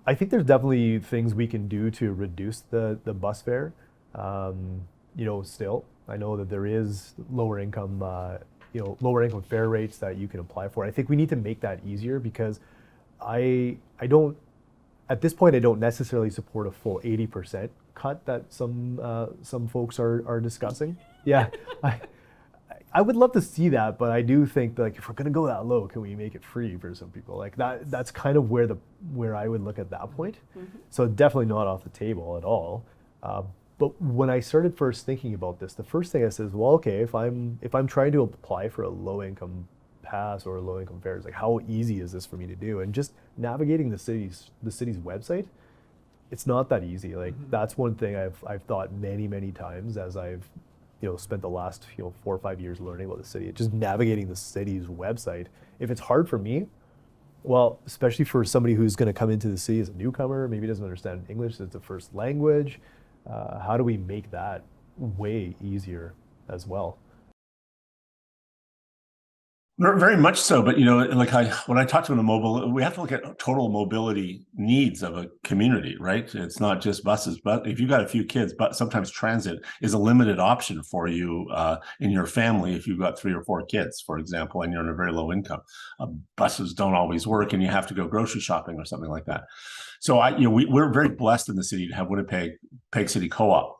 I think there's definitely things we can do to reduce the bus fare. Still, I know that there is lower income fare rates that you can apply for. I think we need to make that easier because I don't at this point I don't necessarily support a full 80% cut that some folks are discussing. Yeah, I I would love to see that, but I do think like if we're gonna go that low, can we make it free for some people? Like that's kind of where I would look at that point. So definitely not off the table at all. Uh, but when I started first thinking about this, the first thing I said is, well, okay, if I'm trying to apply for a low income pass or a low income fare, like how easy is this for me to do? And just navigating the city's website, it's not that easy. Like that's one thing I've thought many times as I've spent the last 4 or 5 years learning about the city. Just navigating the city's website. If it's hard for me, well, especially for somebody who's going to come into the city as a newcomer, maybe doesn't understand English as a first language, how do we make that way easier as well? Very much so, but like when I talk to a mobile, we have to look at total mobility needs of a community, right? It's not just buses, but if you've got a few kids, but sometimes transit is a limited option for you in your family if you've got 3 or 4 kids, for example, and you're in a very low income. Buses don't always work, and you have to go grocery shopping or something like that. So we're very blessed in the city to have Winnipeg Peg City Co-op,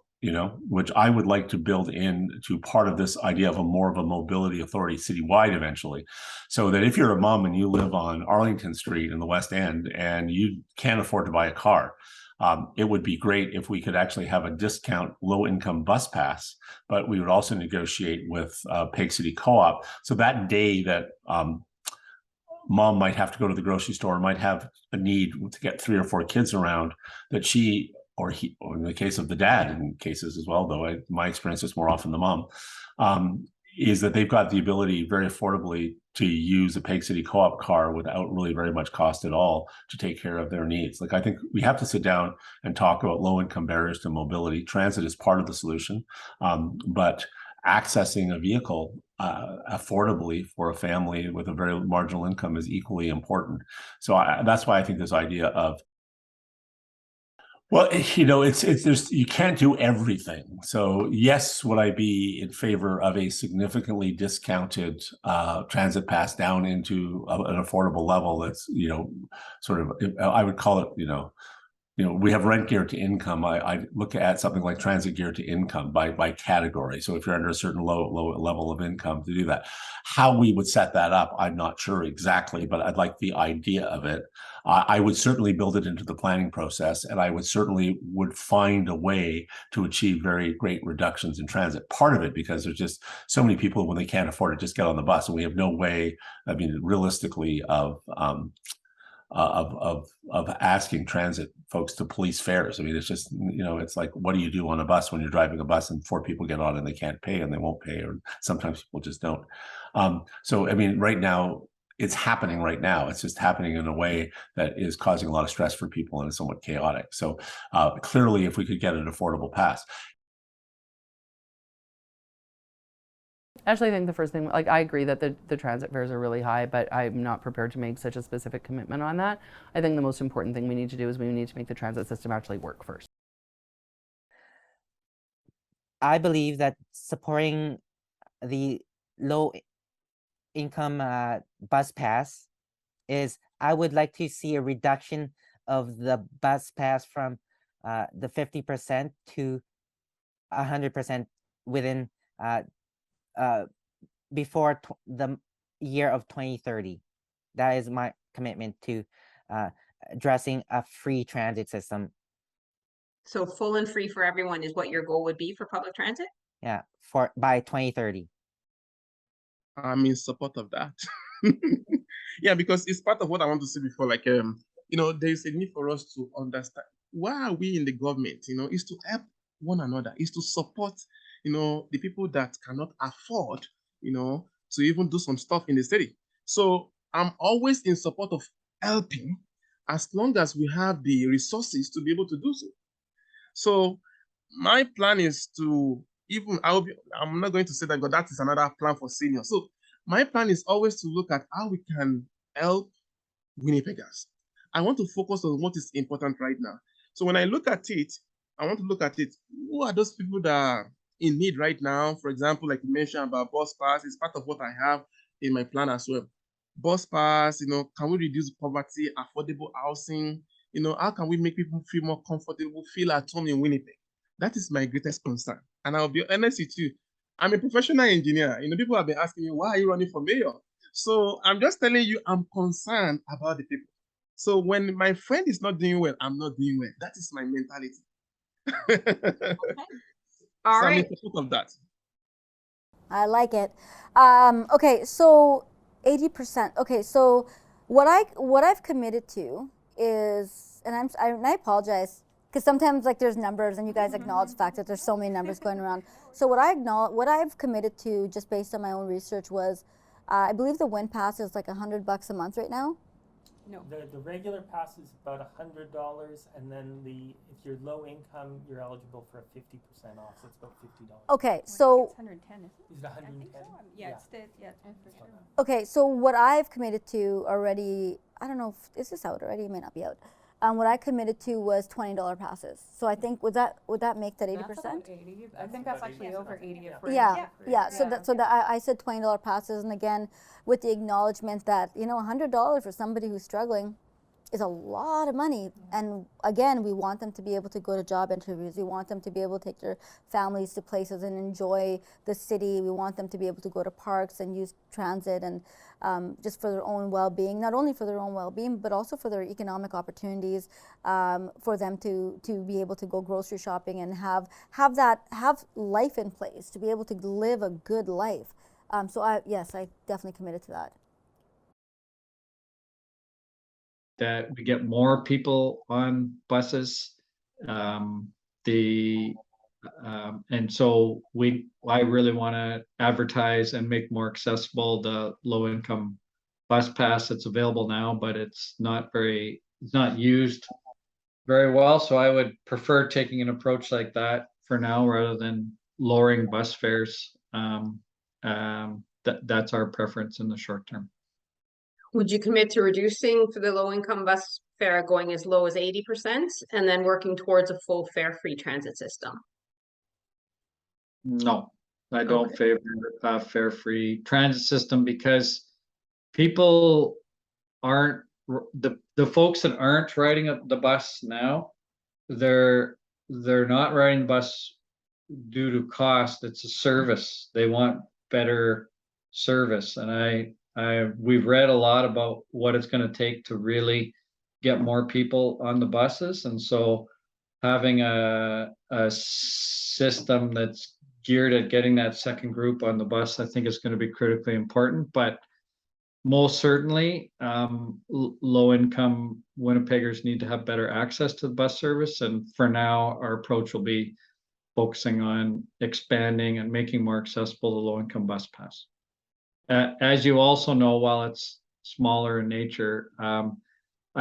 which I would like to build into part of this idea of a more of a mobility authority citywide eventually. So that if you're a mom and you live on Arlington Street in the West End and you can't afford to buy a car, it would be great if we could actually have a discount low income bus pass, but we would also negotiate with Peg City Co-op. So that day that mom might have to go to the grocery store, might have a need to get 3 or 4 kids around, that she or he, or in the case of the dad, in cases as well, though my experience is more often the mom, is that they've got the ability very affordably to use a Peg City Co-op car without really very much cost at all to take care of their needs. Like I think we have to sit down and talk about low-income barriers to mobility. Transit is part of the solution, but accessing a vehicle affordably for a family with a very marginal income is equally important. So that's why I think this idea of well, it's there's you can't do everything. So yes, would I be in favor of a significantly discounted transit pass down into an affordable level? That's sort of I would call it we have rent geared to income. I look at something like transit geared to income by category. So if you're under a certain low level of income to do that, how we would set that up, I'm not sure exactly, but I'd like the idea of it. I would certainly build it into the planning process, and I would find a way to achieve very great reductions in transit. Part of it because there's just so many people when they can't afford it just get on the bus, and we have no way. I mean, realistically, of asking transit folks to police fares. I mean, it's just it's like, what do you do on a bus when you're driving a bus and 4 people get on and they can't pay and they won't pay, or sometimes people just don't. So I mean, right now it's happening right now. It's just happening in a way that is causing a lot of stress for people and is somewhat chaotic. So clearly, if we could get an affordable pass. Actually, I think the first thing, like, I agree that the transit fares are really high, but I'm not prepared to make such a specific commitment on that. I think the most important thing we need to do is we need to make the transit system actually work first. I believe that supporting the low income bus pass is I would like to see a reduction of the bus pass from the 50% to 100% within before the year of 2030. That is my commitment to addressing a free transit system. So full and free for everyone is what your goal would be for public transit? Yeah, by 2030. I'm in support of that. Yeah, because it's part of what I want to say before. Like, there is a need for us to understand why are we in the government. Is to help one another, is to support, the people that cannot afford, to even do some stuff in the city. So I'm always in support of helping, as long as we have the resources to be able to do so. So my plan is to I'm not going to say that, but that is another plan for seniors. So my plan is always to look at how we can help Winnipeggers. I want to focus on what is important right now. So when I look at it, I want to look at it. Who are those people that are in need right now? For example, like you mentioned about bus pass, it's part of what I have in my plan as well. Bus pass, can we reduce poverty, affordable housing? How can we make people feel more comfortable, feel at home in Winnipeg? That is my greatest concern. And I'll be honest with you, I'm a professional engineer. People have been asking me, why are you running for mayor? So I'm just telling you, I'm concerned about the people. So when my friend is not doing well, I'm not doing well. That is my mentality. All So I'm right. in support of that. I like it. Okay, so 80%. Okay, so what I've committed to is, and I apologize because sometimes like there's numbers and you guys acknowledge the fact that there's so many numbers going around. So what I've committed to just based on my own research was, I believe the Win Pass is like $100 a month right now. No. The regular pass is about $100, and then if you're low income, you're eligible for a 50% off, so it's about $50. Okay, so It's 110, isn't it? Is it 110? I think so. Yeah, it's for sure. okay, so what I've committed to already, I don't know if is this out already? It may not be out. What I committed to was $20 passes. So I think would that make that 80%? That's about 80. I think that's actually over 80 if we're Yeah. So that I said $20 passes, and again, with the acknowledgement that $100 for somebody who's struggling is a lot of money. And again, we want them to be able to go to job interviews. We want them to be able to take their families to places and enjoy the city. We want them to be able to go to parks and use transit and just for their own well-being, not only for their own well-being, but also for their economic opportunities, for them to be able to go grocery shopping and have life in place, to be able to live a good life. So I definitely committed to that. That we get more people on buses. And so I really want to advertise and make more accessible the low income bus pass that's available now, but it's not used very well. So I would prefer taking an approach like that for now rather than lowering bus fares. That's our preference in the short term. Would you commit to reducing for the low income bus fare going as low as 80% and then working towards a full fare free transit system? No, I don't favor a fare free transit system because people aren't the folks that aren't riding the bus now, they're not riding the bus due to cost. It's a service. They want better service, and we've read a lot about what it's going to take to really get more people on the buses, and so having a system that's geared at getting that second group on the bus, I think is going to be critically important. But most certainly, low-income Winnipeggers need to have better access to the bus service, and for now, our approach will be focusing on expanding and making more accessible the low-income bus pass. As you also know, while it's smaller in nature, I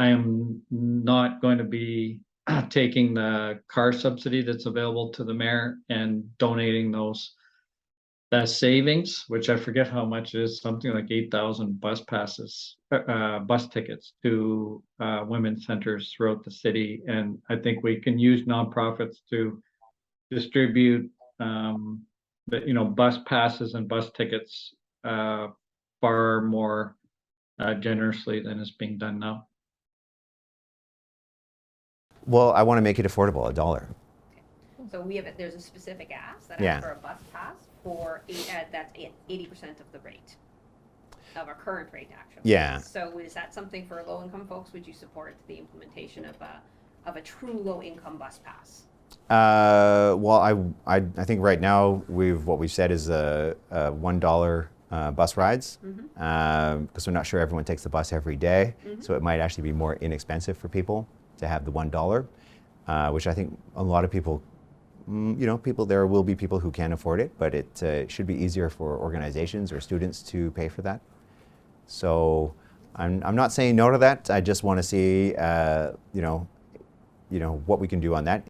am not going to be taking the car subsidy that's available to the mayor and donating that savings, which I forget how much it is, something like 8,000 bus passes, bus tickets to women's centers throughout the city. And I think we can use nonprofits to distribute bus passes and bus tickets far more generously than is being done now. Well, I want to make it affordable, $1. So there's a specific ask that Yeah. asks for a bus pass that's 80% of the rate of our current rate, actually. Yeah. So is that something for low income folks? Would you support the implementation of a true low income bus pass? Well, I think right now what we've said is a $1 bus rides, because we're not sure everyone takes the bus every day, so it might actually be more inexpensive for people to have the $1, which I think a lot of people, there will be people who can afford it, but it should be easier for organizations or students to pay for that. So I'm not saying no to that. I just want to see, what we can do on that.